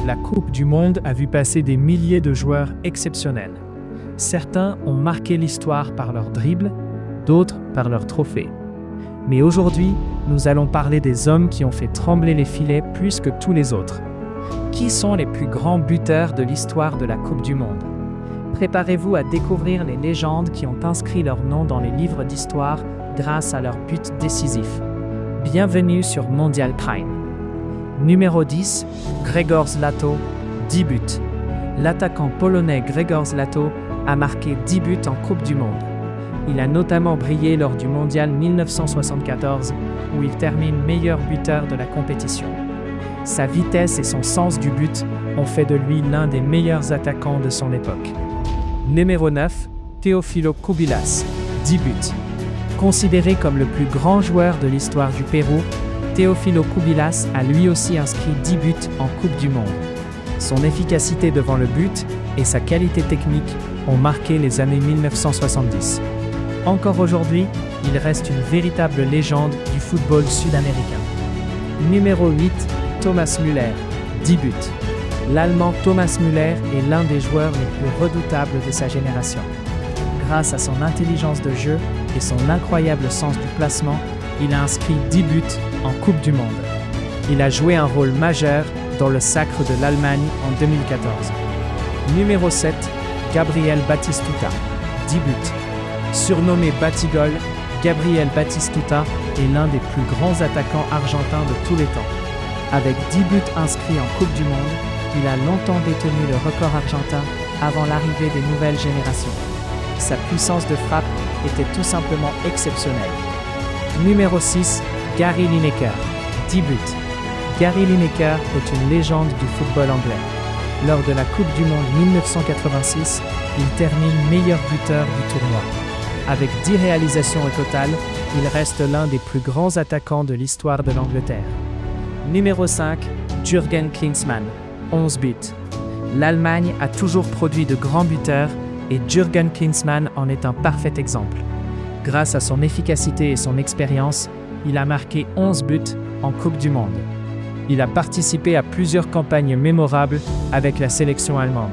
la Coupe du Monde a vu passer des milliers de joueurs exceptionnels. Certains ont marqué l'histoire par leurs dribbles, d'autres par leurs trophées. Mais aujourd'hui, nous allons parler des hommes qui ont fait trembler les filets plus que tous les autres. Qui sont les plus grands buteurs de l'histoire de la Coupe du Monde? Préparez-vous à découvrir les légendes qui ont inscrit leur nom dans les livres d'histoire grâce à leurs buts décisifs. Bienvenue sur Mondial Prime. Numéro 10, Grzegorz Lato, 10 buts. L'attaquant polonais Grzegorz Lato a marqué 10 buts en Coupe du Monde. Il a notamment brillé lors du Mondial 1974, où il termine meilleur buteur de la compétition. Sa vitesse et son sens du but ont fait de lui l'un des meilleurs attaquants de son époque. Numéro 9, Teófilo Kubilas, 10 buts. Considéré comme le plus grand joueur de l'histoire du Pérou, Teófilo Kubilas a lui aussi inscrit 10 buts en Coupe du Monde. Son efficacité devant le but et sa qualité technique ont marqué les années 1970. Encore aujourd'hui, il reste une véritable légende du football sud-américain. Numéro 8, Thomas Müller, 10 buts. L'Allemand Thomas Müller est l'un des joueurs les plus redoutables de sa génération. Grâce à son intelligence de jeu et son incroyable sens du placement, il a inscrit 10 buts en Coupe du Monde. Il a joué un rôle majeur dans le sacre de l'Allemagne en 2014. Numéro 7, Gabriel Batistuta, 10 buts. Surnommé Batigol, Gabriel Batistuta est l'un des plus grands attaquants argentins de tous les temps. Avec 10 buts inscrits en Coupe du Monde, il a longtemps détenu le record argentin avant l'arrivée des nouvelles générations. Sa puissance de frappe était tout simplement exceptionnelle. Numéro 6, Gary Lineker, 10 buts. Gary Lineker est une légende du football anglais. Lors de la Coupe du Monde 1986, il termine meilleur buteur du tournoi. Avec 10 réalisations au total, il reste l'un des plus grands attaquants de l'histoire de l'Angleterre. Numéro 5, Jürgen Klinsmann, 11 buts. L'Allemagne a toujours produit de grands buteurs et Jürgen Klinsmann en est un parfait exemple. Grâce à son efficacité et son expérience, il a marqué 11 buts en Coupe du Monde. Il a participé à plusieurs campagnes mémorables avec la sélection allemande.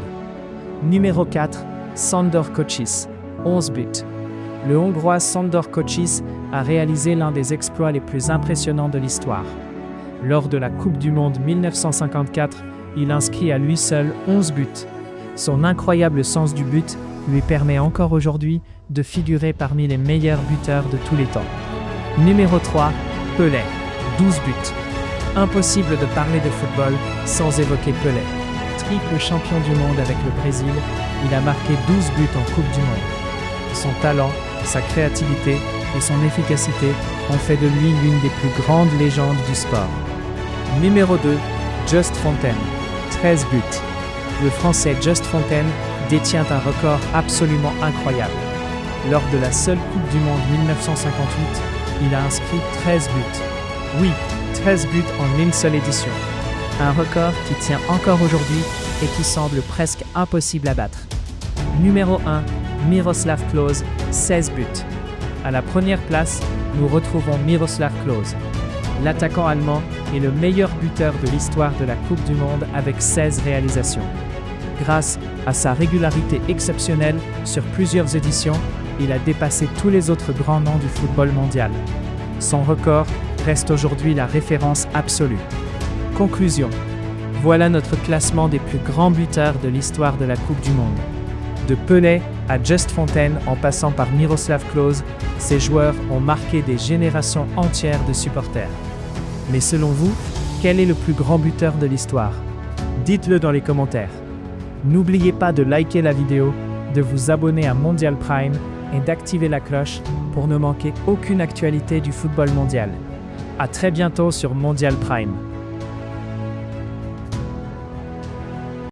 Numéro 4, Sándor Kocsis, 11 buts. Le Hongrois Sándor Kocsis a réalisé l'un des exploits les plus impressionnants de l'histoire. Lors de la Coupe du Monde 1954, il inscrit à lui seul 11 buts. Son incroyable sens du but lui permet encore aujourd'hui de figurer parmi les meilleurs buteurs de tous les temps. Numéro 3, Pelé, 12 buts. Impossible de parler de football sans évoquer Pelé. Triple champion du monde avec le Brésil, il a marqué 12 buts en Coupe du Monde. Son talent, sa créativité et son efficacité ont fait de lui l'une des plus grandes légendes du sport. Numéro 2, Just Fontaine, 13 buts. Le Français Just Fontaine détient un record absolument incroyable. Lors de la seule Coupe du Monde 1958, il a inscrit 13 buts. Oui, 13 buts en une seule édition. Un record qui tient encore aujourd'hui et qui semble presque impossible à battre. Numéro 1, Miroslav Klose, 16 buts. À la première place, nous retrouvons Miroslav Klose. L'attaquant allemand est le meilleur buteur de l'histoire de la Coupe du Monde avec 16 réalisations. Grâce à sa régularité exceptionnelle sur plusieurs éditions, il a dépassé tous les autres grands noms du football mondial. Son record reste aujourd'hui la référence absolue. Conclusion. Voilà notre classement des plus grands buteurs de l'histoire de la Coupe du Monde. De Pelé à Just Fontaine en passant par Miroslav Klose, ces joueurs ont marqué des générations entières de supporters. Mais selon vous, quel est le plus grand buteur de l'histoire? Dites-le dans les commentaires. N'oubliez pas de liker la vidéo, de vous abonner à Mondial Prime et d'activer la cloche pour ne manquer aucune actualité du football mondial. À très bientôt sur Mondial Prime.